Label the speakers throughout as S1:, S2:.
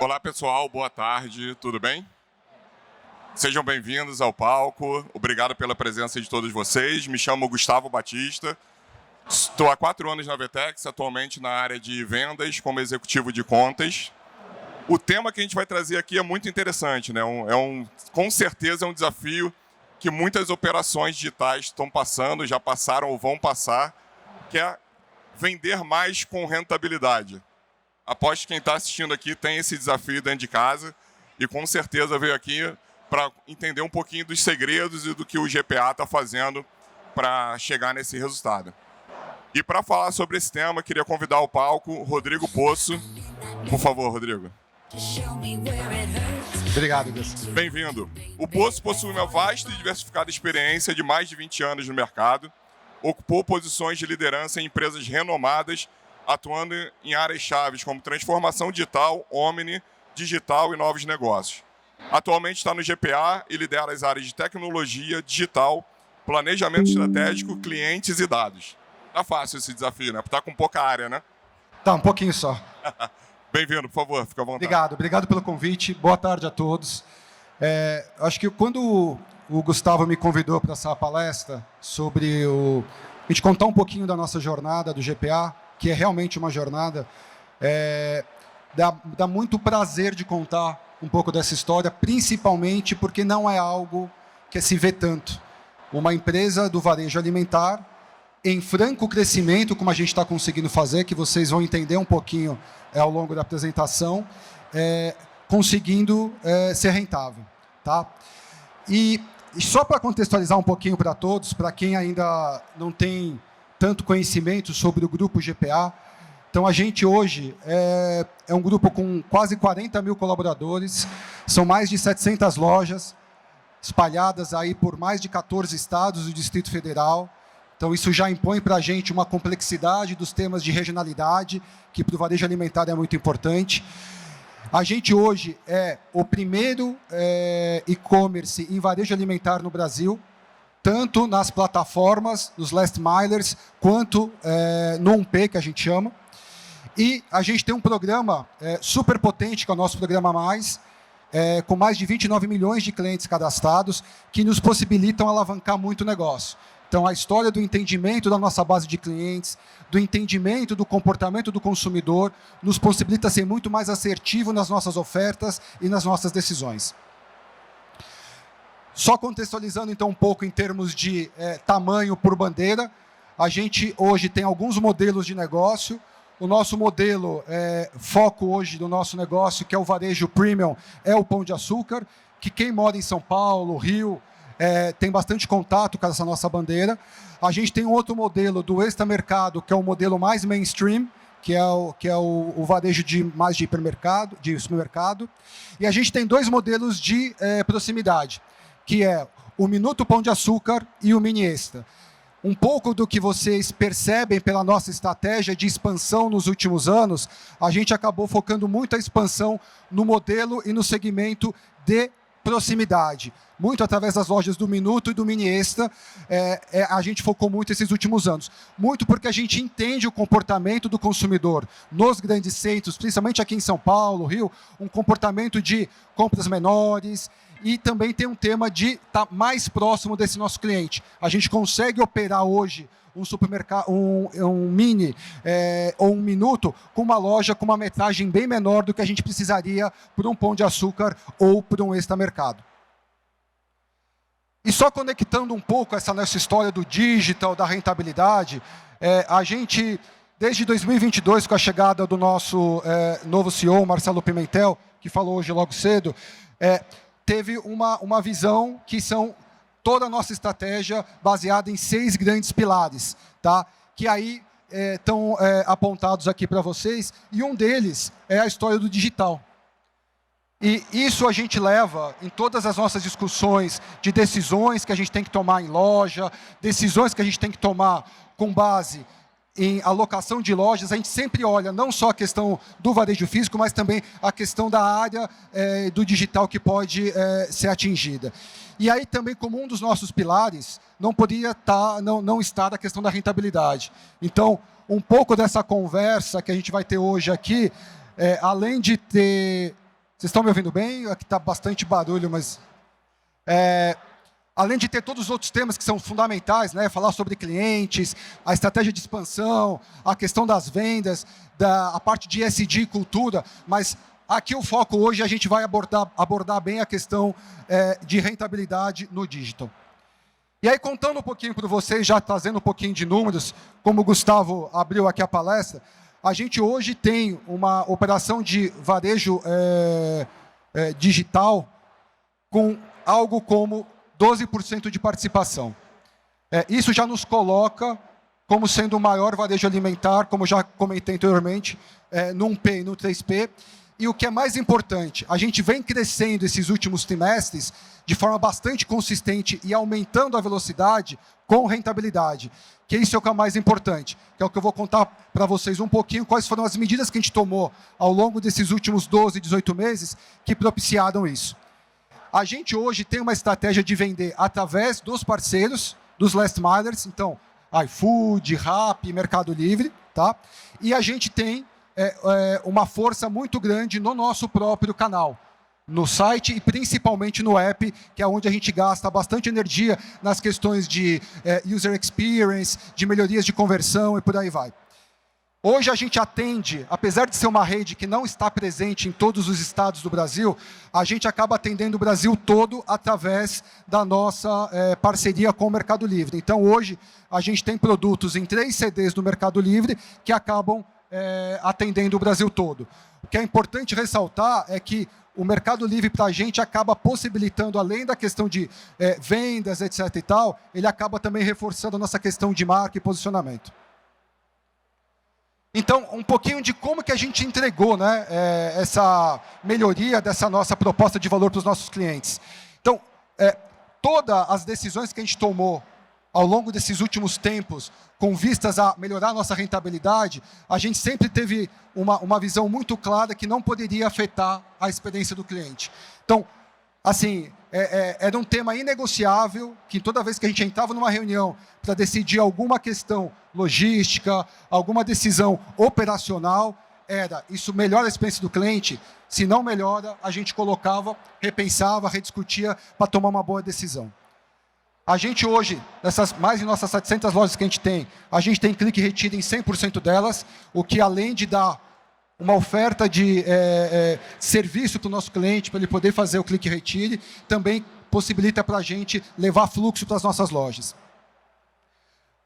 S1: Olá pessoal, boa tarde, tudo bem? Sejam bem-vindos ao palco, obrigado pela presença de todos vocês. Me chamo Gustavo Batista, estou há 4 anos na Vetex, atualmente na área de vendas como executivo de contas. O tema que a gente vai trazer aqui é muito interessante, né? Com certeza é um desafio que muitas operações digitais estão passando, já passaram ou vão passar, que é vender mais com rentabilidade. Aposto que quem está assistindo aqui tem esse desafio dentro de casa e com certeza veio aqui para entender um pouquinho dos segredos e do que o GPA está fazendo para chegar nesse resultado. E para falar sobre esse tema, queria convidar ao palco o Rodrigo Poço. Por favor, Rodrigo.
S2: Obrigado, Gus.
S1: Bem-vindo. O Poço possui uma vasta e diversificada experiência de mais de 20 anos no mercado, ocupou posições de liderança em empresas renomadas, atuando em áreas-chave como transformação digital, omni, digital e novos negócios. Atualmente está no GPA e lidera as áreas de tecnologia, digital, planejamento estratégico, clientes e dados. Tá fácil esse desafio, né? Porque tá com pouca área, né?
S2: Tá, um pouquinho só.
S1: Bem-vindo, por favor, fica à vontade.
S2: Obrigado pelo convite. Boa tarde a todos. Acho que quando o Gustavo me convidou para essa palestra sobre a gente contar um pouquinho da nossa jornada do GPA, que é realmente uma jornada, dá muito prazer de contar um pouco dessa história, principalmente porque não é algo que se vê tanto. Uma empresa do varejo alimentar em franco crescimento, como a gente está conseguindo fazer, que vocês vão entender um pouquinho ao longo da apresentação, conseguindo ser rentável. Tá? E só para contextualizar um pouquinho para todos, para quem ainda não tem tanto conhecimento sobre o grupo GPA, então a gente hoje é um grupo com quase 40 mil colaboradores, são mais de 700 lojas espalhadas aí por mais de 14 estados do Distrito Federal. Então isso já impõe para a gente uma complexidade dos temas de regionalidade, que para o varejo alimentar é muito importante. A gente hoje é o primeiro e-commerce em varejo alimentar no Brasil, tanto nas plataformas, nos last milers, quanto no 1P, que a gente chama. E a gente tem um programa super potente, que é o nosso programa Mais, com mais de 29 milhões de clientes cadastrados, que nos possibilitam alavancar muito o negócio. Então, a história do entendimento da nossa base de clientes, do entendimento do comportamento do consumidor, nos possibilita ser muito mais assertivo nas nossas ofertas e nas nossas decisões. Só contextualizando, então, um pouco em termos de tamanho por bandeira, a gente hoje tem alguns modelos de negócio. O nosso modelo, foco hoje do nosso negócio, que é o varejo premium, é o Pão de Açúcar, que quem mora em São Paulo, Rio, tem bastante contato com essa nossa bandeira. A gente tem um outro modelo do Extra Mercado, que é o modelo mais mainstream, que é o varejo mais de hipermercado, de supermercado. E a gente tem 2 modelos de proximidade, que é o Minuto Pão de Açúcar e o Mini Extra. Um pouco do que vocês percebem pela nossa estratégia de expansão nos últimos anos, a gente acabou focando muito a expansão no modelo e no segmento de proximidade. Muito através das lojas do Minuto e do Mini Extra, a gente focou muito esses últimos anos. Muito porque a gente entende o comportamento do consumidor nos grandes centros, principalmente aqui em São Paulo, Rio, um comportamento de compras menores, e também tem um tema de estar mais próximo desse nosso cliente. A gente consegue operar hoje um supermercado, um mini ou um Minuto com uma loja com uma metragem bem menor do que a gente precisaria por um Pão de Açúcar ou por um Extra Mercado. E só conectando um pouco essa nossa história do digital, da rentabilidade, a gente, desde 2022, com a chegada do nosso novo CEO, Marcelo Pimentel, que falou hoje logo cedo, teve uma visão que são toda a nossa estratégia baseada em 6 grandes pilares, tá? Que aí estão apontados aqui para vocês, e um deles é a história do digital. E isso a gente leva em todas as nossas discussões de decisões que a gente tem que tomar em loja, decisões que a gente tem que tomar com base em alocação de lojas. A gente sempre olha não só a questão do varejo físico, mas também a questão da área do digital que pode ser atingida. E aí também, como um dos nossos pilares, não poderia não estar a questão da rentabilidade. Então, um pouco dessa conversa que a gente vai ter hoje aqui, além de ter Vocês estão me ouvindo bem? Aqui está bastante barulho, mas... além de ter todos os outros temas que são fundamentais, né? Falar sobre clientes, a estratégia de expansão, a questão das vendas, a parte de ESG e cultura, mas aqui o foco hoje a gente vai abordar bem a questão de rentabilidade no digital. E aí, contando um pouquinho para vocês, já trazendo um pouquinho de números, como o Gustavo abriu aqui a palestra, a gente hoje tem uma operação de varejo digital com algo como 12% de participação. Isso já nos coloca como sendo o maior varejo alimentar, como já comentei anteriormente, no 1P e no 3P. E o que é mais importante, a gente vem crescendo esses últimos trimestres de forma bastante consistente e aumentando a velocidade com rentabilidade, que isso é o que é mais importante, que é o que eu vou contar para vocês um pouquinho, quais foram as medidas que a gente tomou ao longo desses últimos 12, 18 meses que propiciaram isso. A gente hoje tem uma estratégia de vender através dos parceiros, dos last milers, então iFood, Rappi, Mercado Livre, tá? E a gente tem uma força muito grande no nosso próprio canal, no site e principalmente no app, que é onde a gente gasta bastante energia nas questões de user experience, de melhorias de conversão e por aí vai. Hoje a gente atende, apesar de ser uma rede que não está presente em todos os estados do Brasil, a gente acaba atendendo o Brasil todo através da nossa parceria com o Mercado Livre. Então hoje a gente tem produtos em 3 CDs do Mercado Livre que acabam atendendo o Brasil todo. O que é importante ressaltar é que o Mercado Livre para a gente acaba possibilitando, além da questão de vendas, etc. e tal, ele acaba também reforçando a nossa questão de marca e posicionamento. Então, um pouquinho de como que a gente entregou, né, essa melhoria dessa nossa proposta de valor para os nossos clientes. Então, todas as decisões que a gente tomou ao longo desses últimos tempos, com vistas a melhorar a nossa rentabilidade, a gente sempre teve uma visão muito clara que não poderia afetar a experiência do cliente. Então, assim, era um tema inegociável, que toda vez que a gente entrava numa reunião para decidir alguma questão logística, alguma decisão operacional, isso melhora a experiência do cliente? Se não melhora, a gente colocava, repensava, rediscutia para tomar uma boa decisão. A gente hoje, nessas mais de nossas 700 lojas que a gente tem clique retiro em 100% delas, o que além de dar uma oferta de serviço para o nosso cliente, para ele poder fazer o clique retire, também possibilita para a gente levar fluxo para as nossas lojas.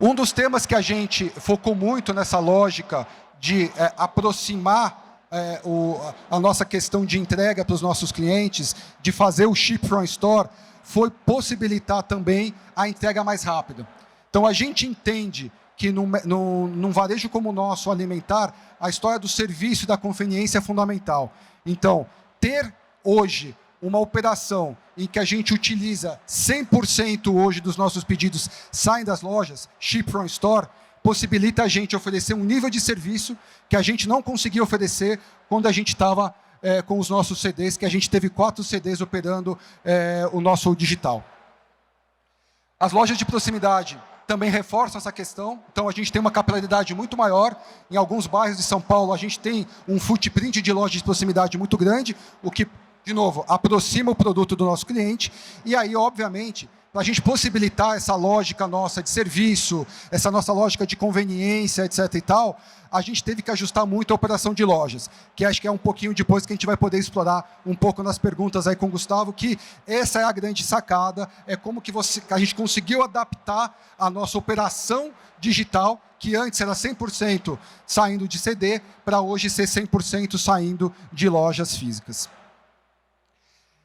S2: Um dos temas que a gente focou muito nessa lógica de aproximar a nossa questão de entrega para os nossos clientes, de fazer o ship from store, foi possibilitar também a entrega mais rápida. Então, a gente entende que num varejo como o nosso, alimentar, a história do serviço e da conveniência é fundamental. Então, ter hoje uma operação em que a gente utiliza 100% hoje dos nossos pedidos saem das lojas, ship from store, possibilita a gente oferecer um nível de serviço que a gente não conseguia oferecer quando a gente estava com os nossos CDs, que a gente teve 4 CDs operando o nosso digital. As lojas de proximidade também reforçam essa questão, então a gente tem uma capilaridade muito maior. Em alguns bairros de São Paulo, a gente tem um footprint de lojas de proximidade muito grande, o que, de novo, aproxima o produto do nosso cliente. E aí, obviamente, para a gente possibilitar essa lógica nossa de serviço, essa nossa lógica de conveniência, etc. e tal, a gente teve que ajustar muito a operação de lojas, que acho que é um pouquinho depois que a gente vai poder explorar um pouco nas perguntas aí com o Gustavo, que essa é a grande sacada, é como que a gente conseguiu adaptar a nossa operação digital, que antes era 100% saindo de CD, para hoje ser 100% saindo de lojas físicas.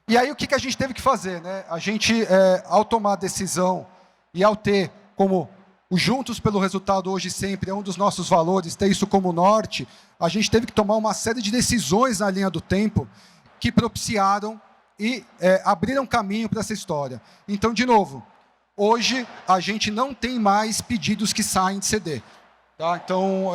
S2: E aí, o que a gente teve que fazer, né? A gente, ao tomar a decisão e ao ter como o Juntos pelo Resultado hoje sempre é um dos nossos valores, ter isso como norte, a gente teve que tomar uma série de decisões na linha do tempo que propiciaram e abriram caminho para essa história. Então, de novo, hoje a gente não tem mais pedidos que saem de CD. Tá? Então,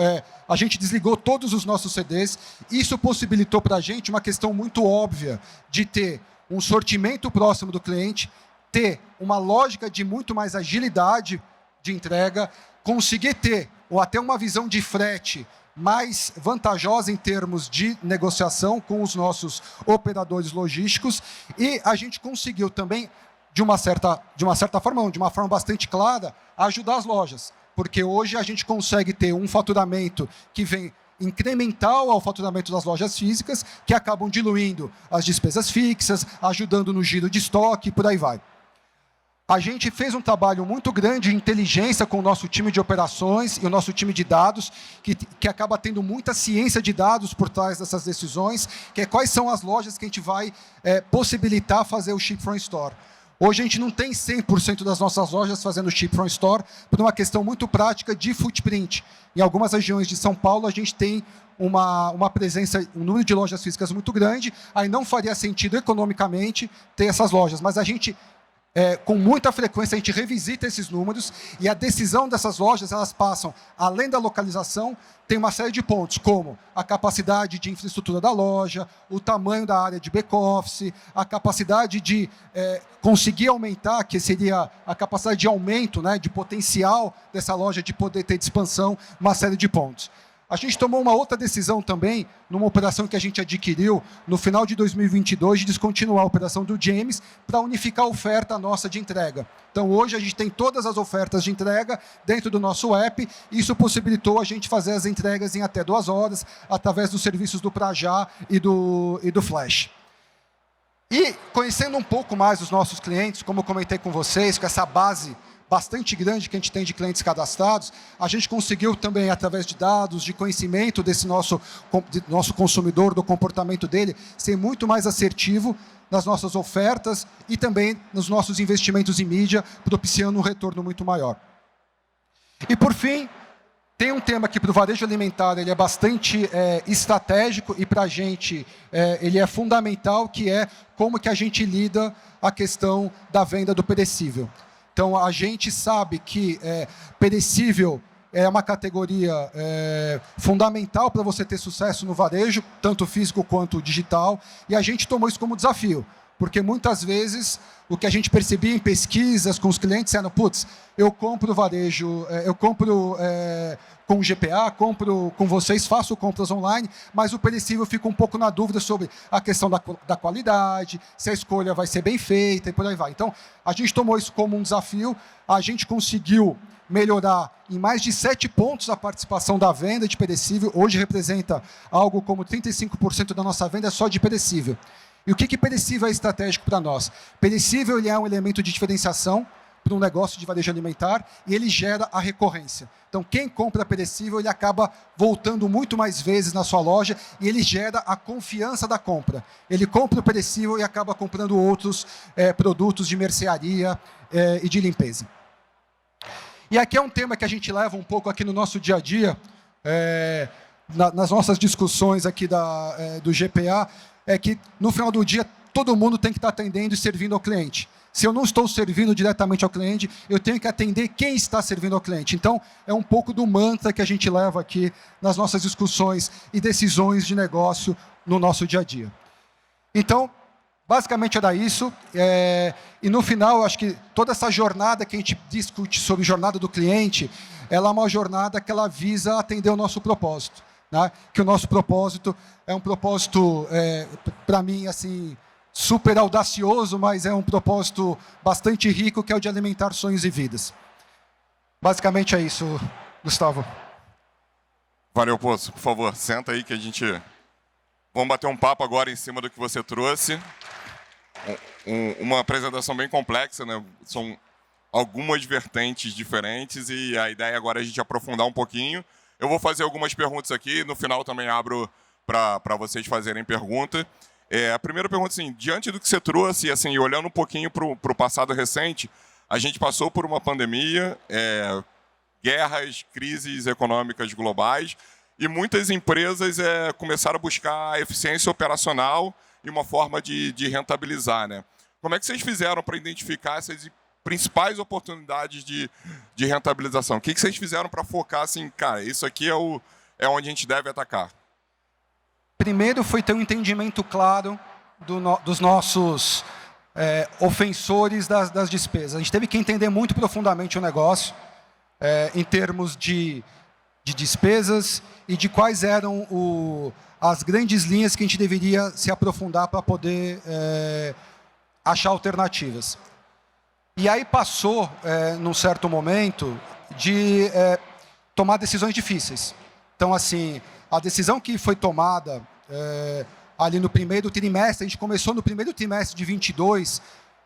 S2: a gente desligou todos os nossos CDs. Isso possibilitou para a gente uma questão muito óbvia de ter um sortimento próximo do cliente, ter uma lógica de muito mais agilidade de entrega, conseguir ter ou até uma visão de frete mais vantajosa em termos de negociação com os nossos operadores logísticos, e a gente conseguiu também, de uma certa forma, não, de uma forma bastante clara, ajudar as lojas, porque hoje a gente consegue ter um faturamento que vem incremental ao faturamento das lojas físicas, que acabam diluindo as despesas fixas, ajudando no giro de estoque e por aí vai. A gente fez um trabalho muito grande de inteligência com o nosso time de operações e o nosso time de dados, que acaba tendo muita ciência de dados por trás dessas decisões, que é quais são as lojas que a gente vai possibilitar fazer o Ship from Store. Hoje a gente não tem 100% das nossas lojas fazendo Ship from Store por uma questão muito prática de footprint. Em algumas regiões de São Paulo a gente tem uma presença, um número de lojas físicas muito grande, aí não faria sentido economicamente ter essas lojas, mas a gente com muita frequência a gente revisita esses números e a decisão dessas lojas, elas passam, além da localização, tem uma série de pontos, como a capacidade de infraestrutura da loja, o tamanho da área de back-office, a capacidade de conseguir aumentar, que seria a capacidade de aumento, né, de potencial dessa loja de poder ter de expansão, uma série de pontos. A gente tomou uma outra decisão também, numa operação que a gente adquiriu no final de 2022, de descontinuar a operação do James para unificar a oferta nossa de entrega. Então, hoje a gente tem todas as ofertas de entrega dentro do nosso app, e isso possibilitou a gente fazer as entregas em até 2 horas, através dos serviços do Prajá e do Flash. E, conhecendo um pouco mais os nossos clientes, como eu comentei com vocês, com essa base bastante grande que a gente tem de clientes cadastrados, a gente conseguiu também, através de dados, de conhecimento desse nosso consumidor, do comportamento dele, ser muito mais assertivo nas nossas ofertas e também nos nossos investimentos em mídia, propiciando um retorno muito maior. E, por fim, tem um tema que para o varejo alimentar ele é bastante estratégico e para a gente ele é fundamental, que é como que a gente lida a questão da venda do perecível. Então, a gente sabe que perecível é uma categoria fundamental para você ter sucesso no varejo, tanto físico quanto digital, e a gente tomou isso como desafio, porque muitas vezes o que a gente percebia em pesquisas com os clientes era, putz, eu compro varejo, eu compro com GPA, compro com vocês, faço compras online, mas o perecível fica um pouco na dúvida sobre a questão da qualidade, se a escolha vai ser bem feita e por aí vai. Então, a gente tomou isso como um desafio, a gente conseguiu melhorar em mais de 7 pontos a participação da venda de perecível, hoje representa algo como 35% da nossa venda só de perecível. E o que perecível é estratégico para nós? Perecível ele é um elemento de diferenciação para um negócio de varejo alimentar e ele gera a recorrência. Então, quem compra perecível, ele acaba voltando muito mais vezes na sua loja e ele gera a confiança da compra. Ele compra o perecível e acaba comprando outros produtos de mercearia e de limpeza. E aqui é um tema que a gente leva um pouco aqui no nosso dia a dia, nas nossas discussões aqui do GPA, é que no final do dia todo mundo tem que estar atendendo e servindo ao cliente. Se eu não estou servindo diretamente ao cliente, eu tenho que atender quem está servindo ao cliente. Então, é um pouco do mantra que a gente leva aqui nas nossas discussões e decisões de negócio no nosso dia a dia. Então, basicamente era isso. E no final, eu acho que toda essa jornada que a gente discute sobre jornada do cliente, ela é uma jornada que ela visa atender o nosso propósito. Né? Que o nosso propósito é um propósito, para mim, assim, super audacioso, mas é um propósito bastante rico, que é o de alimentar sonhos e vidas. Basicamente é isso, Gustavo.
S1: Valeu, Poço. Por favor, senta aí que a gente... Vamos bater um papo agora em cima do que você trouxe. Uma apresentação bem complexa, né? São algumas vertentes diferentes e a ideia agora é a gente aprofundar um pouquinho. Eu vou fazer algumas perguntas aqui, no final também abro para vocês fazerem pergunta. A primeira pergunta, assim, diante do que você trouxe, assim, olhando um pouquinho para o passado recente, a gente passou por uma pandemia, guerras, crises econômicas globais, e muitas empresas começaram a buscar eficiência operacional e uma forma de rentabilizar, né? Como é que vocês fizeram para identificar essas principais oportunidades de rentabilização? O que vocês fizeram para focar assim, cara, isso aqui é onde a gente deve atacar?
S2: Primeiro foi ter um entendimento claro dos nossos ofensores das despesas. A gente teve que entender muito profundamente o negócio, em termos de de despesas e de quais eram as grandes linhas que a gente deveria se aprofundar para poder achar alternativas. E aí passou, num certo momento, de tomar decisões difíceis. Então, assim, a decisão que foi tomada ali no primeiro trimestre, a gente começou no primeiro trimestre de 22,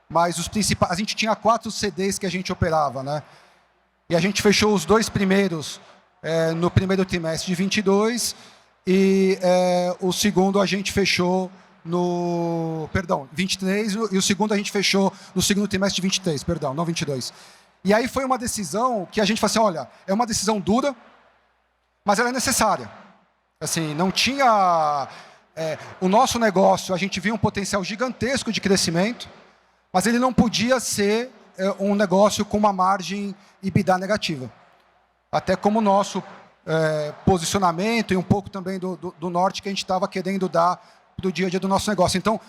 S2: mas os principais, a gente tinha 4 CDs que a gente operava, né? E a gente fechou os 2 primeiros no primeiro trimestre de 22 e o segundo a gente fechou no... Perdão, 23, e o segundo a gente fechou no segundo trimestre de 23, perdão, não 22. E aí foi uma decisão que a gente falou assim, olha, é uma decisão dura, mas ela é necessária. Assim, não tinha... o nosso negócio, a gente via um potencial gigantesco de crescimento, mas ele não podia ser um negócio com uma margem EBITDA negativa. Até como o nosso posicionamento e um pouco também do norte que a gente estava querendo dar para o dia a dia do nosso negócio. Então,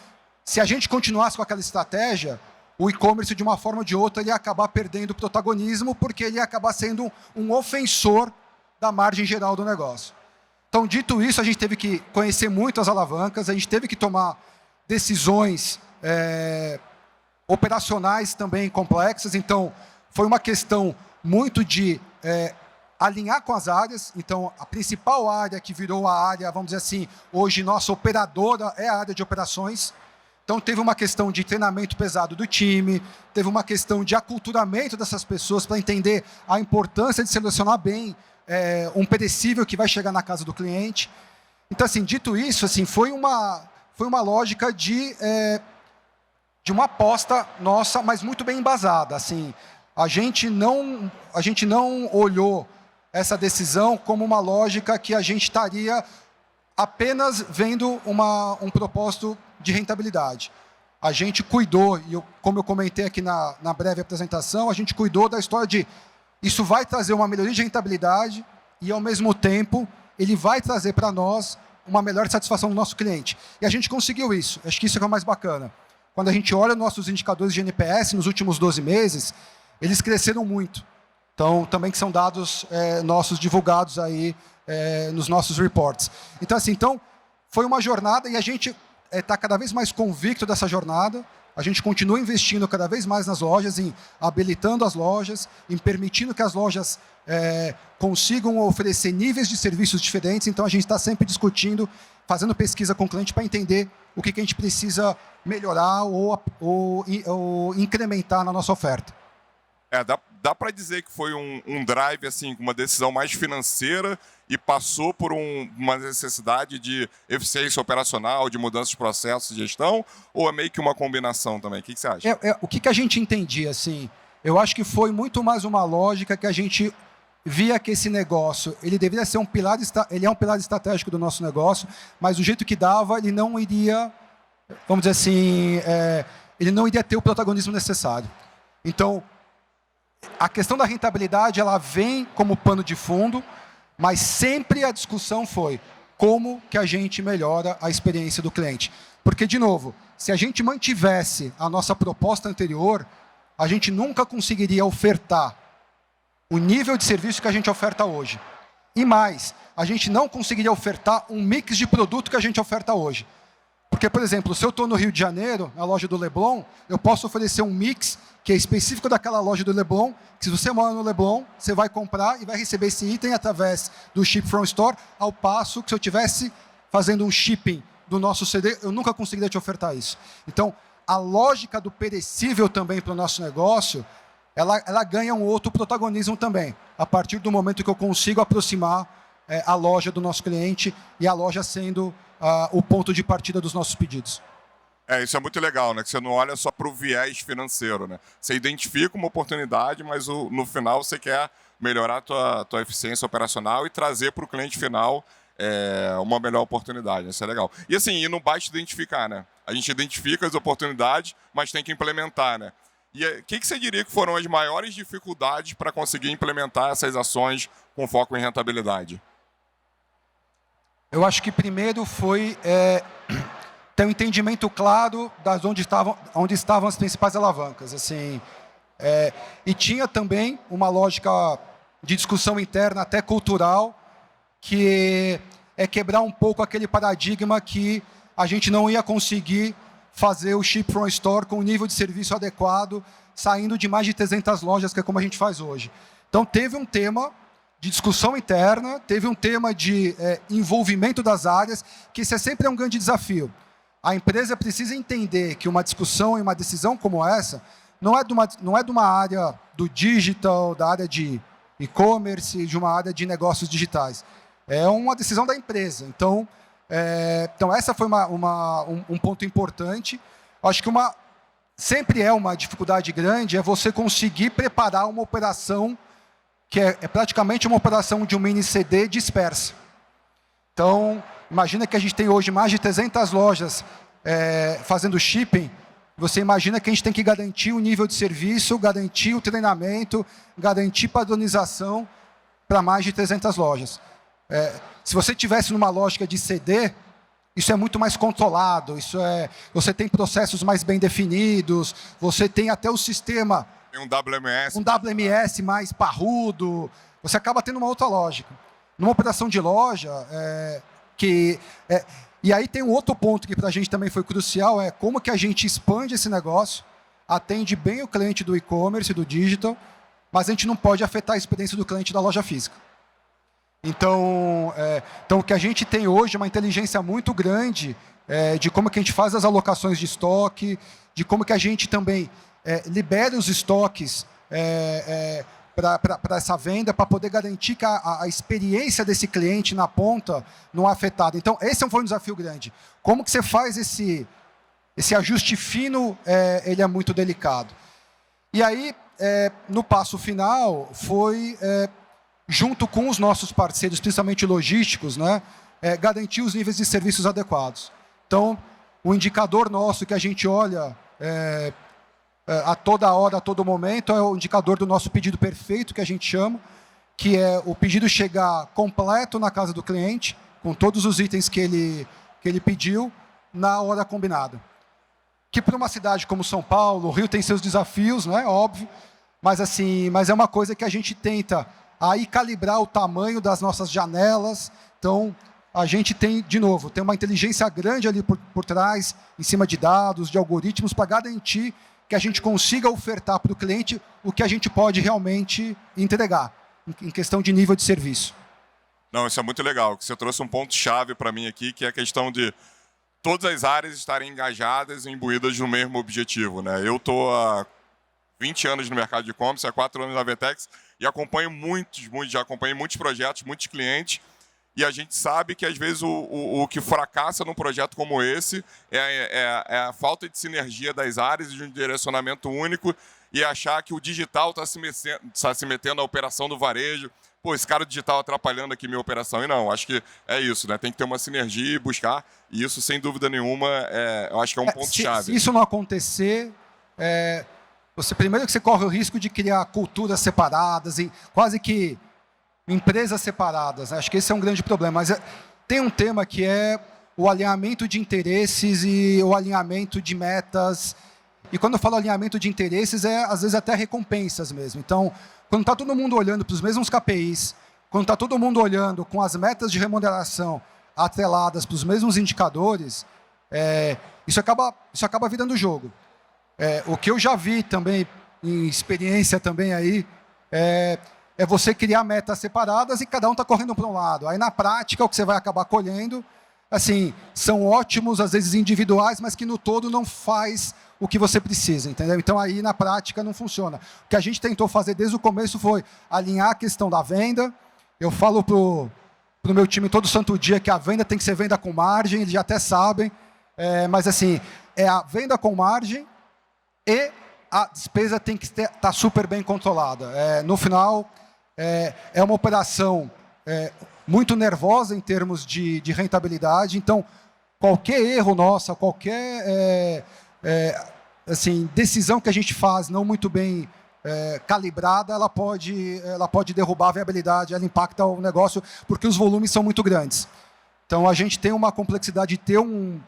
S2: se a gente continuasse com aquela estratégia, o e-commerce, de uma forma ou de outra, ele ia acabar perdendo protagonismo, porque ele ia acabar sendo um ofensor da margem geral do negócio. Então, dito isso, a gente teve que conhecer muito as alavancas, a gente teve que tomar decisões operacionais também complexas. Então, foi uma questão muito de alinhar com as áreas. Então, a principal área que virou a área, vamos dizer assim, hoje nossa operadora é a área de operações. Então, teve uma questão de treinamento pesado do time, teve uma questão de aculturamento dessas pessoas para entender a importância de selecionar bem um perecível que vai chegar na casa do cliente. Então, assim, dito isso, assim, foi uma lógica de uma aposta nossa, mas muito bem embasada. Assim, a gente não olhou essa decisão como uma lógica que a gente estaria apenas vendo um propósito de rentabilidade. A gente cuidou, e como eu comentei aqui na breve apresentação, a gente cuidou da história de isso vai trazer uma melhoria de rentabilidade e, ao mesmo tempo, ele vai trazer para nós uma melhor satisfação do nosso cliente. E a gente conseguiu isso. Acho que isso é o mais bacana. Quando a gente olha nossos indicadores de NPS nos últimos 12 meses, eles cresceram muito. Então, também que são dados nossos divulgados aí nos nossos reports. Então, assim, foi uma jornada e a gente está cada vez mais convicto dessa jornada. A gente continua investindo cada vez mais nas lojas, em habilitando as lojas, em permitindo que as lojas consigam oferecer níveis de serviços diferentes. Então, a gente está sempre discutindo, fazendo pesquisa com o cliente para entender o que a gente precisa melhorar ou incrementar na nossa oferta.
S1: Dá para dizer que foi um drive, assim, uma decisão mais financeira e passou por uma necessidade de eficiência operacional, de mudança de processos de gestão, ou é meio que uma combinação também? O que você acha?
S2: O que a gente entendia, assim, eu acho que foi muito mais uma lógica que a gente via que esse negócio, ele deveria ser ele é um pilar estratégico do nosso negócio, mas do jeito que dava, ele não iria, vamos dizer assim, ele não iria ter o protagonismo necessário. Então, a questão da rentabilidade, ela vem como pano de fundo, mas sempre a discussão foi como que a gente melhora a experiência do cliente. Porque, de novo, se a gente mantivesse a nossa proposta anterior, a gente nunca conseguiria ofertar o nível de serviço que a gente oferta hoje. E mais, a gente não conseguiria ofertar um mix de produto que a gente oferta hoje. Porque, por exemplo, se eu estou no Rio de Janeiro, na loja do Leblon, eu posso oferecer um mix que é específico daquela loja do Leblon, que se você mora no Leblon, você vai comprar e vai receber esse item através do Ship From Store, ao passo que se eu estivesse fazendo um shipping do nosso CD, eu nunca conseguiria te ofertar isso. Então, a lógica do perecível também para o nosso negócio, ela ganha um outro protagonismo também, a partir do momento que eu consigo aproximar a loja do nosso cliente e a loja sendo o ponto de partida dos nossos pedidos.
S1: Isso é muito legal, né? Que você não olha só para o viés financeiro, né? Você identifica uma oportunidade, mas no final você quer melhorar a tua eficiência operacional e trazer para o cliente final uma melhor oportunidade. Isso é legal. E assim, não basta identificar, né? A gente identifica as oportunidades, mas tem que implementar, né? E o que você diria que foram as maiores dificuldades para conseguir implementar essas ações com foco em rentabilidade?
S2: Eu acho que primeiro foi ter um entendimento claro das onde estavam as principais alavancas. Assim, e tinha também uma lógica de discussão interna, até cultural, que é quebrar um pouco aquele paradigma que a gente não ia conseguir fazer o Ship from Store com o nível de serviço adequado, saindo de mais de 300 lojas, que é como a gente faz hoje. Então, teve um tema de discussão interna, teve um tema de envolvimento das áreas, que isso sempre é um grande desafio. A empresa precisa entender que uma discussão e uma decisão como essa não é de uma área do digital, da área de e-commerce, de uma área de negócios digitais. É uma decisão da empresa. Então essa foi um ponto importante. Acho que sempre é uma dificuldade grande é você conseguir preparar uma operação que é praticamente uma operação de um mini CD dispersa. Então, imagina que a gente tem hoje mais de 300 lojas fazendo shipping. Você imagina que a gente tem que garantir o nível de serviço, garantir o treinamento, garantir padronização para mais de 300 lojas. Se você tivesse numa lógica de CD, isso é muito mais controlado, você tem processos mais bem definidos, você tem até o sistema...
S1: Tem um WMS.
S2: Um WMS mais parrudo, você acaba tendo uma outra lógica. Numa operação de loja, e aí tem um outro ponto que para a gente também foi crucial, é como que a gente expande esse negócio, atende bem o cliente do e-commerce, do digital, mas a gente não pode afetar a experiência do cliente da loja física. Então o que a gente tem hoje é uma inteligência muito grande de como que a gente faz as alocações de estoque, de como que a gente também libera os estoques para essa venda, para poder garantir que a experiência desse cliente na ponta não é afetada. Então, esse foi um desafio grande. Como que você faz esse ajuste fino, ele é muito delicado. E aí, no passo final, foi, junto com os nossos parceiros, principalmente logísticos, né, garantir os níveis de serviços adequados. Então, o indicador nosso que a gente olha a toda hora, a todo momento, é o indicador do nosso pedido perfeito, que a gente chama, que é o pedido chegar completo na casa do cliente, com todos os itens que ele pediu, na hora combinada. Que para uma cidade como São Paulo, o Rio tem seus desafios, né, óbvio, mas é uma coisa que a gente tenta aí calibrar o tamanho das nossas janelas. Então, a gente tem, de novo, tem uma inteligência grande ali por trás, em cima de dados, de algoritmos, para garantir que a gente consiga ofertar para o cliente o que a gente pode realmente entregar, em questão de nível de serviço.
S1: Não, isso é muito legal, que você trouxe um ponto-chave para mim aqui, que é a questão de todas as áreas estarem engajadas e imbuídas no mesmo objetivo, né? Eu estou há 20 anos no mercado de e-commerce, há 4 anos na Vetex, e acompanho já acompanhei muitos projetos, muitos clientes, e a gente sabe que, às vezes, o que fracassa num projeto como esse é a falta de sinergia das áreas e de um direcionamento único e achar que o digital está se metendo na operação do varejo. Pô, esse cara digital atrapalhando aqui minha operação. E não, acho que é isso, né? Tem que ter uma sinergia e buscar. E isso, sem dúvida nenhuma, eu acho que é um ponto-chave.
S2: Se isso não acontecer, primeiro que você corre o risco de criar culturas separadas e quase que empresas separadas, né? Acho que esse é um grande problema. Mas tem um tema que é o alinhamento de interesses e o alinhamento de metas. E quando eu falo alinhamento de interesses, às vezes até recompensas mesmo. Então, quando está todo mundo olhando para os mesmos KPIs, quando está todo mundo olhando com as metas de remuneração atreladas para os mesmos indicadores, isso acaba virando jogo. O que eu já vi também, em experiência também aí, é você criar metas separadas e cada um está correndo para um lado. Aí, na prática, o que você vai acabar colhendo, assim, são ótimos, às vezes individuais, mas que no todo não faz o que você precisa, entendeu? Então, aí, na prática, não funciona. O que a gente tentou fazer desde o começo foi alinhar a questão da venda. Eu falo para o meu time todo santo dia que a venda tem que ser venda com margem, eles já até sabem, mas, assim, é a venda com margem e a despesa tem que estar super bem controlada. No final, é uma operação muito nervosa em termos de rentabilidade. Então, qualquer erro nossa, qualquer decisão que a gente faz não muito bem calibrada, ela pode derrubar a viabilidade, ela impacta o negócio, porque os volumes são muito grandes. Então, a gente tem uma complexidade de ter um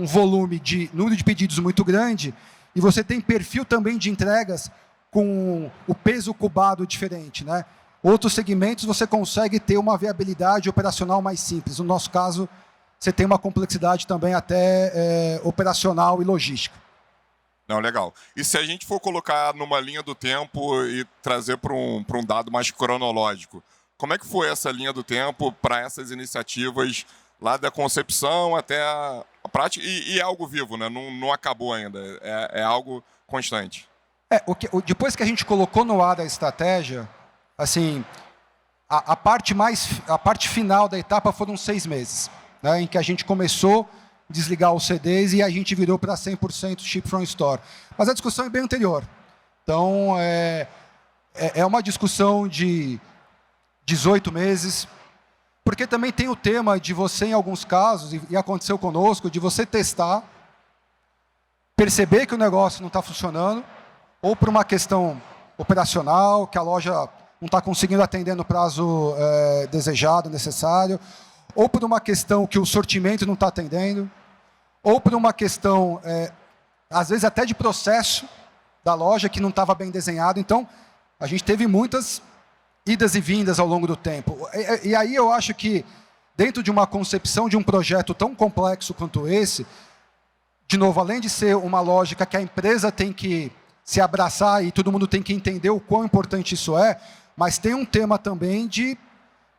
S2: volume de número de pedidos muito grande, e você tem perfil também de entregas com o peso cubado diferente, né? Outros segmentos você consegue ter uma viabilidade operacional mais simples. No nosso caso, você tem uma complexidade também até operacional e logística.
S1: Não, legal. E se a gente for colocar numa linha do tempo e trazer para um dado mais cronológico, como é que foi essa linha do tempo para essas iniciativas lá da concepção até a prática? E é algo vivo, né? Não acabou ainda, é algo constante.
S2: Depois que a gente colocou no ar a estratégia, assim, a parte final da etapa foram 6 meses, né, em que a gente começou a desligar os CDs e a gente virou para 100% Ship from Store. Mas a discussão é bem anterior. Então, é uma discussão de 18 meses, porque também tem o tema de você, em alguns casos, e aconteceu conosco, de você testar, perceber que o negócio não está funcionando, ou por uma questão operacional, que a loja não está conseguindo atender no prazo desejado, necessário, ou por uma questão que o sortimento não está atendendo, ou por uma questão, às vezes até de processo da loja que não estava bem desenhado. Então, a gente teve muitas idas e vindas ao longo do tempo. E aí eu acho que, dentro de uma concepção de um projeto tão complexo quanto esse, de novo, além de ser uma lógica que a empresa tem que se abraçar e todo mundo tem que entender o quão importante isso é, mas tem um tema também de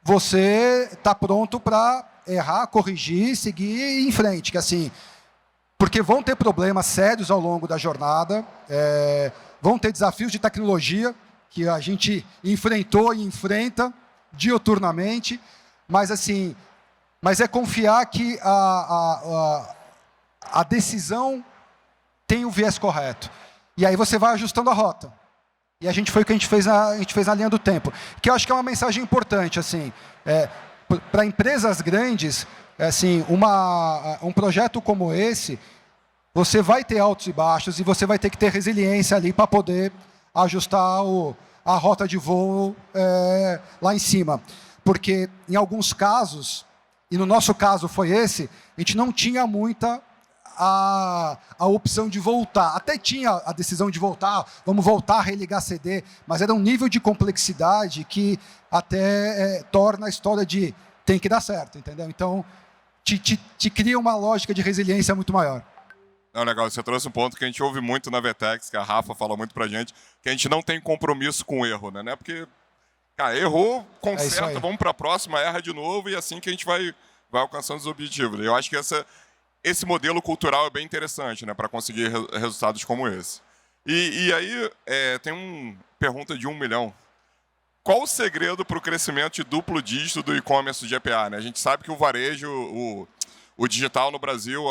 S2: você estar pronto para errar, corrigir, seguir e ir em frente. Que, assim, porque vão ter problemas sérios ao longo da jornada, vão ter desafios de tecnologia que a gente enfrentou e enfrenta diuturnamente, mas é confiar que a decisão tem o viés correto. E aí você vai ajustando a rota. E foi o que a gente fez na linha do tempo. Que eu acho que é uma mensagem importante. Assim, para empresas grandes, um projeto como esse, você vai ter altos e baixos e você vai ter que ter resiliência ali para poder ajustar a rota de voo lá em cima. Porque, em alguns casos, e no nosso caso foi esse, a gente não tinha muita a opção de voltar. Até tinha a decisão de voltar, vamos voltar a religar CD, mas era um nível de complexidade que até torna a história de tem que dar certo, entendeu? Então, te cria uma lógica de resiliência muito maior.
S1: Não, legal, você trouxe um ponto que a gente ouve muito na Vertex, que a Rafa fala muito pra gente, que a gente não tem compromisso com o erro, né? Porque, cara, errou, conserta, vamos para a próxima, erra de novo, e assim que a gente vai alcançando os objetivos. Eu acho que esse modelo cultural é bem interessante, né, para conseguir resultados como esse. E aí, tem uma pergunta de 1 milhão. Qual o segredo para o crescimento de duplo dígito do e-commerce de GPA? Né? A gente sabe que o varejo, o digital no Brasil,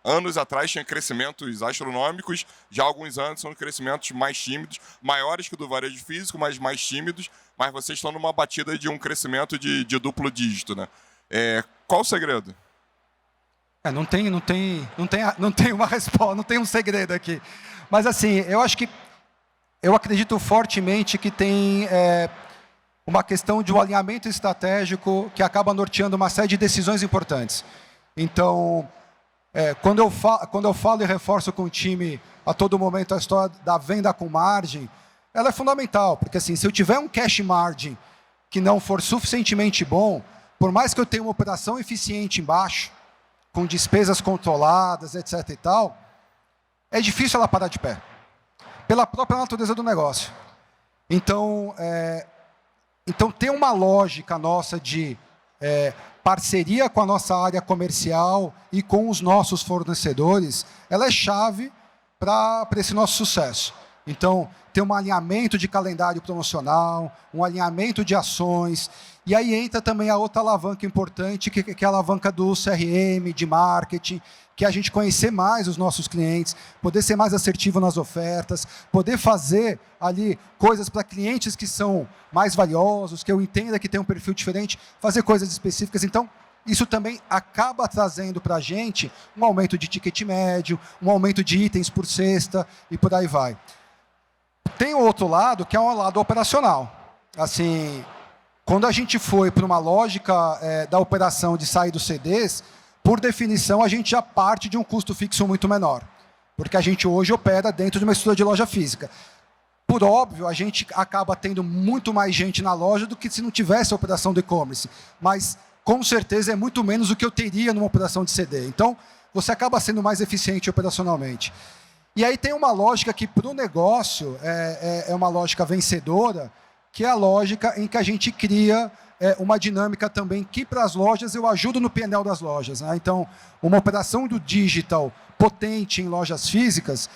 S1: anos atrás tinha crescimentos astronômicos, já há alguns anos são crescimentos mais tímidos, maiores que o do varejo físico, mas mais tímidos, mas vocês estão numa batida de um crescimento de duplo dígito. Né? Qual o segredo?
S2: Não tem uma resposta, não tem um segredo aqui. Mas, assim, eu acredito fortemente que tem uma questão de um alinhamento estratégico que acaba norteando uma série de decisões importantes. Então, quando eu falo e reforço com o time a todo momento a história da venda com margem, ela é fundamental, porque, assim, se eu tiver um cash margin que não for suficientemente bom, por mais que eu tenha uma operação eficiente embaixo, com despesas controladas, etc. e tal, é difícil ela parar de pé, pela própria natureza do negócio. Então tem uma lógica nossa de parceria com a nossa área comercial e com os nossos fornecedores, ela é chave para esse nosso sucesso. Então, tem um alinhamento de calendário promocional, um alinhamento de ações. E aí entra também a outra alavanca importante, que é a alavanca do CRM, de marketing, que é a gente conhecer mais os nossos clientes, poder ser mais assertivo nas ofertas, poder fazer ali coisas para clientes que são mais valiosos, que eu entenda que tem um perfil diferente, fazer coisas específicas. Então, isso também acaba trazendo para a gente um aumento de ticket médio, um aumento de itens por cesta e por aí vai. Tem o outro lado, que é um lado operacional. Assim, quando a gente foi para uma lógica da operação de sair dos CDs, por definição, a gente já parte de um custo fixo muito menor, porque a gente hoje opera dentro de uma estrutura de loja física. por óbvio, a gente acaba tendo muito mais gente na loja do que se não tivesse a operação de e-commerce. Mas, com certeza, é muito menos do que eu teria numa operação de CD. Então, você acaba sendo mais eficiente operacionalmente. E aí tem uma lógica que, para o negócio, é uma lógica vencedora, que é a lógica em que a gente cria uma dinâmica também que, para as lojas, eu ajudo no PNL das lojas, né? Então, uma operação do digital potente em lojas físicas,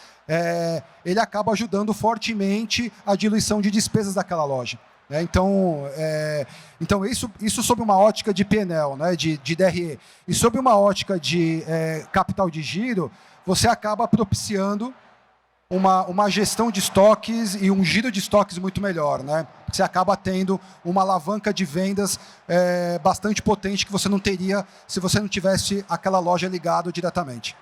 S2: ele acaba ajudando fortemente a diluição de despesas daquela loja. Né? Então, isso sob uma ótica de PNL, né? de DRE. E sob uma ótica de capital de giro, você acaba propiciando uma gestão de estoques e um giro de estoques muito melhor. Né? Você acaba tendo uma alavanca de vendas bastante potente que você não teria se você não tivesse aquela loja ligada diretamente.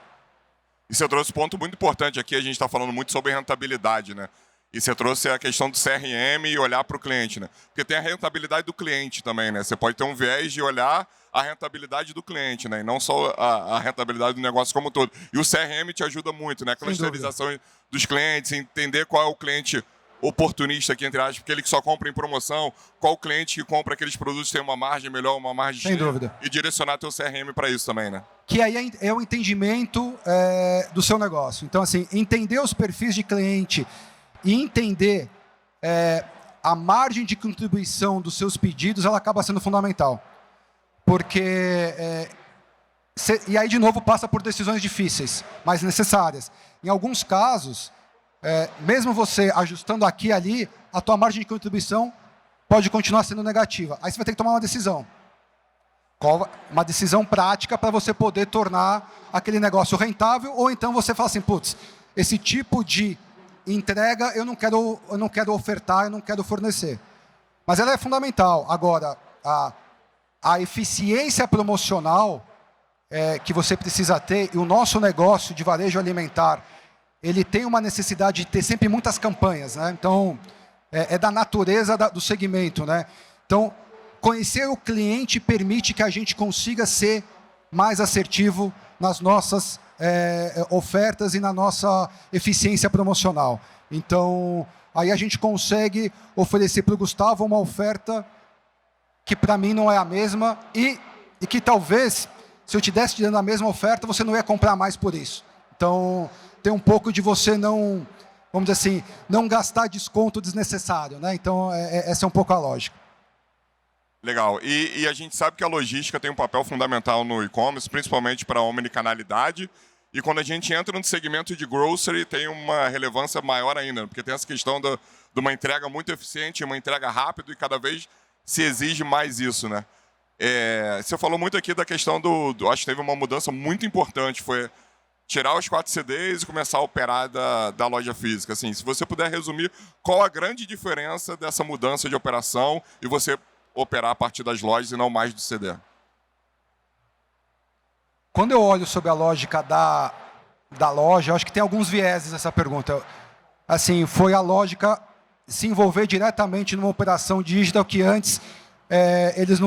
S1: E você trouxe um ponto muito importante aqui, a gente está falando muito sobre rentabilidade, né? E você trouxe a questão do CRM e olhar para o cliente, né? Porque tem a rentabilidade do cliente também, né? Você pode ter um viés de olhar a rentabilidade do cliente, né? E não só a rentabilidade do negócio como um todo. E o CRM te ajuda muito, né? A clusterização dos clientes, entender qual é o cliente oportunista aqui, entre aspas, porque ele que só compra em promoção, qual o cliente que compra aqueles produtos tem uma margem melhor, uma margem
S2: sem dúvida.
S1: E direcionar teu CRM para isso também, né?
S2: Que aí é o entendimento do seu negócio. Então, assim, entender os perfis de cliente e entender a margem de contribuição dos seus pedidos, ela acaba sendo fundamental. Porque, e aí, de novo, passa por decisões difíceis, mas necessárias. Em alguns casos, mesmo você ajustando aqui e ali, a tua margem de contribuição pode continuar sendo negativa. Aí você vai ter que tomar uma decisão. Uma decisão prática para você poder tornar aquele negócio rentável, ou então você fala assim, putz, esse tipo de entrega eu não quero ofertar, eu não quero fornecer. Mas ela é fundamental. Agora, a eficiência promocional que você precisa ter, e o nosso negócio de varejo alimentar, ele tem uma necessidade de ter sempre muitas campanhas, né? Então, é da natureza do segmento, né? Então, conhecer o cliente permite que a gente consiga ser mais assertivo nas nossas ofertas e na nossa eficiência promocional. Então, aí a gente consegue oferecer para o Gustavo uma oferta que para mim não é a mesma e que talvez, se eu te desse dando a mesma oferta, você não ia comprar mais por isso. Então, tem um pouco de você não, vamos dizer assim, não gastar desconto desnecessário, né? Então, essa é um pouco a lógica.
S1: Legal. E a gente sabe que a logística tem um papel fundamental no e-commerce, principalmente para a omnicanalidade. E quando a gente entra no segmento de grocery, tem uma relevância maior ainda, porque tem essa questão de uma entrega muito eficiente, uma entrega rápida, e cada vez se exige mais isso, né? Você falou muito aqui da questão acho que teve uma mudança muito importante, foi tirar os 4 CDs e começar a operar da loja física. Assim, se você puder resumir, qual a grande diferença dessa mudança de operação e você operar a partir das lojas e não mais do CD?
S2: Quando eu olho sobre a lógica da loja, eu acho que tem alguns vieses essa pergunta. Assim, foi a lógica se envolver diretamente numa operação digital que antes eles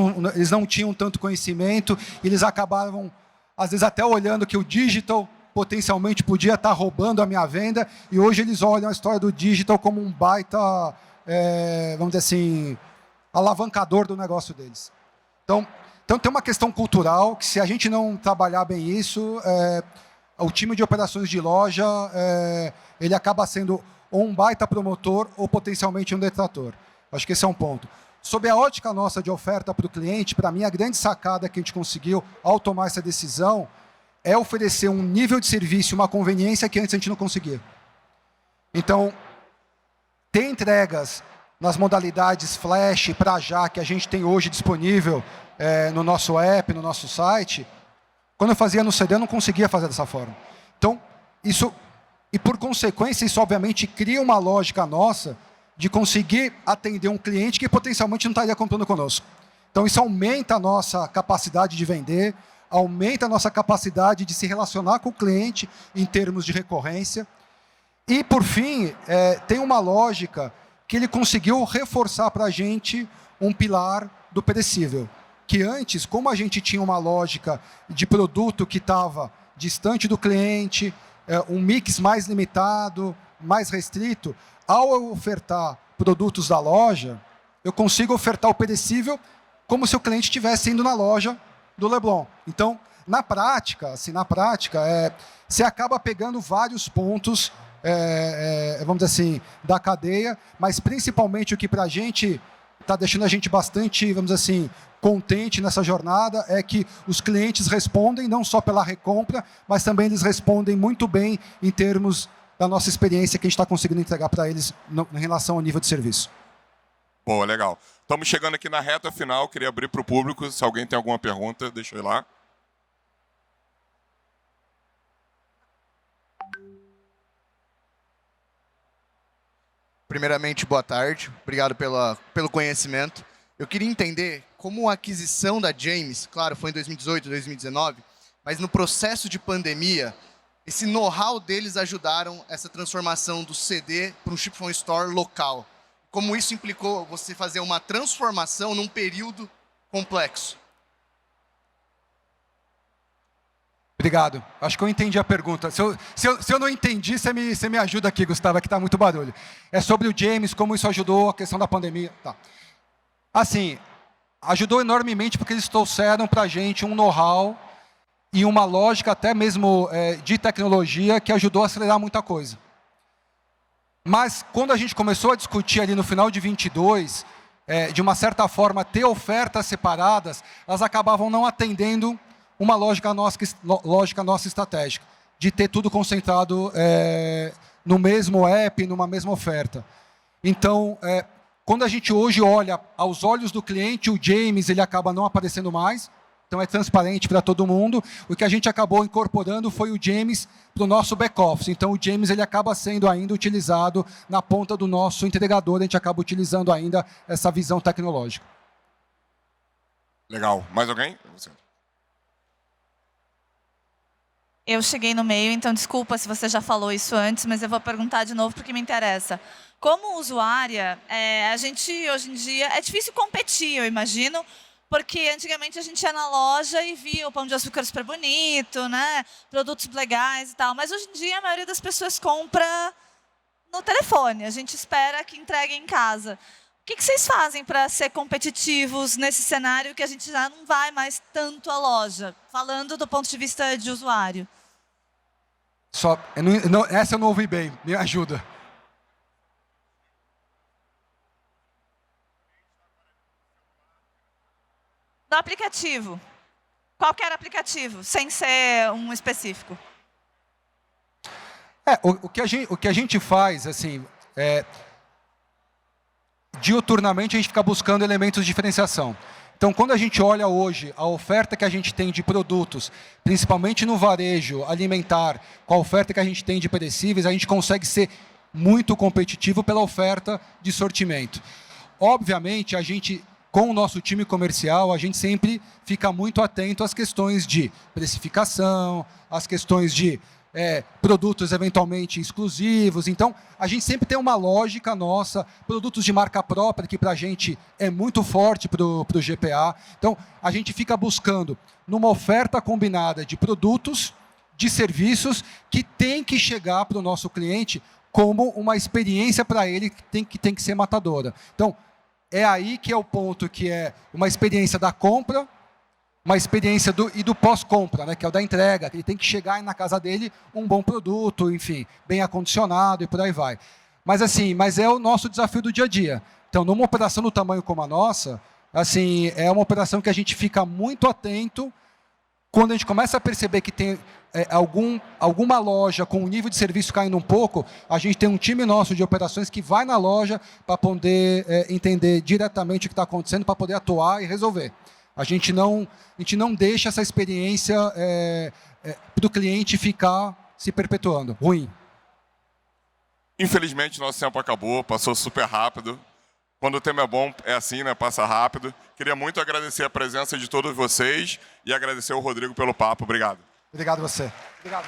S2: não tinham tanto conhecimento, eles acabavam, às vezes, até olhando que o digital potencialmente podia estar roubando a minha venda, e hoje eles olham a história do digital como um baita, vamos dizer assim, alavancador do negócio deles. Então tem uma questão cultural que, se a gente não trabalhar bem isso, o time de operações de loja ele acaba sendo ou um baita promotor ou potencialmente um detrator. Acho que esse é um ponto. Sob a ótica nossa de oferta para o cliente, para mim a grande sacada que a gente conseguiu ao tomar essa decisão é oferecer um nível de serviço, uma conveniência que antes a gente não conseguia. Então, ter entregas nas modalidades flash para já, que a gente tem hoje disponível no nosso app, no nosso site, quando eu fazia no CD eu não conseguia fazer dessa forma. Então, isso, e por consequência, isso obviamente cria uma lógica nossa de conseguir atender um cliente que potencialmente não estaria comprando conosco. Então, isso aumenta a nossa capacidade de vender, aumenta a nossa capacidade de se relacionar com o cliente em termos de recorrência. E, por fim, tem uma lógica que ele conseguiu reforçar para a gente um pilar do perecível. Que antes, como a gente tinha uma lógica de produto que estava distante do cliente, um mix mais limitado, mais restrito, ao eu ofertar produtos da loja, eu consigo ofertar o perecível como se o cliente estivesse indo na loja do Leblon. Então, na prática, você acaba pegando vários pontos, vamos dizer assim, da cadeia, mas principalmente o que para a gente está deixando a gente bastante, vamos dizer assim, contente nessa jornada é que os clientes respondem não só pela recompra, mas também eles respondem muito bem em termos da nossa experiência que a gente está conseguindo entregar para eles em relação ao nível de serviço.
S1: Boa, legal. Estamos chegando aqui na reta final, queria abrir para o público, se alguém tem alguma pergunta, deixa eu ir lá.
S3: Primeiramente, boa tarde. Obrigado pelo conhecimento. Eu queria entender como a aquisição da James, claro, foi em 2018, 2019, mas no processo de pandemia, esse know-how deles ajudaram essa transformação do CD para um Ship from Store local. Como isso implicou você fazer uma transformação num período complexo?
S2: Obrigado. Acho que eu entendi a pergunta. Se eu não entendi, você me ajuda aqui, Gustavo, que está muito barulho. É sobre o James, como isso ajudou a questão da pandemia. Tá. Assim, ajudou enormemente porque eles trouxeram para a gente um know-how e uma lógica até mesmo de tecnologia que ajudou a acelerar muita coisa. Mas quando a gente começou a discutir ali no final de 22, de uma certa forma ter ofertas separadas, elas acabavam não atendendo uma lógica nossa estratégica, de ter tudo concentrado no mesmo app, numa mesma oferta. Então, quando a gente hoje olha aos olhos do cliente, o James ele acaba não aparecendo mais, então é transparente para todo mundo. O que a gente acabou incorporando foi o James para o nosso back-office. Então, o James ele acaba sendo ainda utilizado na ponta do nosso entregador, a gente acaba utilizando ainda essa visão tecnológica.
S1: Legal. Mais alguém? Você.
S4: Eu cheguei no meio, então desculpa se você já falou isso antes, mas eu vou perguntar de novo porque me interessa. Como usuária, a gente hoje em dia é difícil competir, eu imagino, porque antigamente a gente ia na loja e via o pão de açúcar super bonito, né? Produtos legais e tal, mas hoje em dia a maioria das pessoas compra no telefone, a gente espera que entreguem em casa. O que vocês fazem para ser competitivos nesse cenário que a gente já não vai mais tanto à loja, falando do ponto de vista de usuário?
S2: Essa eu não ouvi bem, me ajuda.
S4: No aplicativo. Qualquer aplicativo, sem ser um específico.
S2: O que a gente faz, assim, diuturnamente a gente fica buscando elementos de diferenciação. Então, quando a gente olha hoje a oferta que a gente tem de produtos, principalmente no varejo alimentar, com a oferta que a gente tem de perecíveis, a gente consegue ser muito competitivo pela oferta de sortimento. Obviamente, a gente, com o nosso time comercial, a gente sempre fica muito atento às questões de precificação, às questões de produtos eventualmente exclusivos. Então, a gente sempre tem uma lógica nossa, produtos de marca própria, que para a gente é muito forte para o GPA. Então, a gente fica buscando numa oferta combinada de produtos, de serviços, que tem que chegar para o nosso cliente como uma experiência para ele que tem que ser matadora. Então, é aí que é o ponto que é uma experiência da compra, uma experiência do pós-compra, né, que é o da entrega, que ele tem que chegar na casa dele um bom produto, enfim, bem acondicionado e por aí vai. Mas é o nosso desafio do dia a dia. Então, numa operação do tamanho como a nossa, assim, é uma operação que a gente fica muito atento quando a gente começa a perceber que tem alguma loja com o nível de serviço caindo um pouco, a gente tem um time nosso de operações que vai na loja para poder entender diretamente o que está acontecendo, para poder atuar e resolver. A gente não deixa essa experiência para o cliente ficar se perpetuando. Ruim.
S1: Infelizmente, nosso tempo acabou, passou super rápido. Quando o tema é bom, é assim, né? Passa rápido. Queria muito agradecer a presença de todos vocês e agradecer ao Rodrigo pelo papo. Obrigado.
S2: Obrigado a você. Obrigado.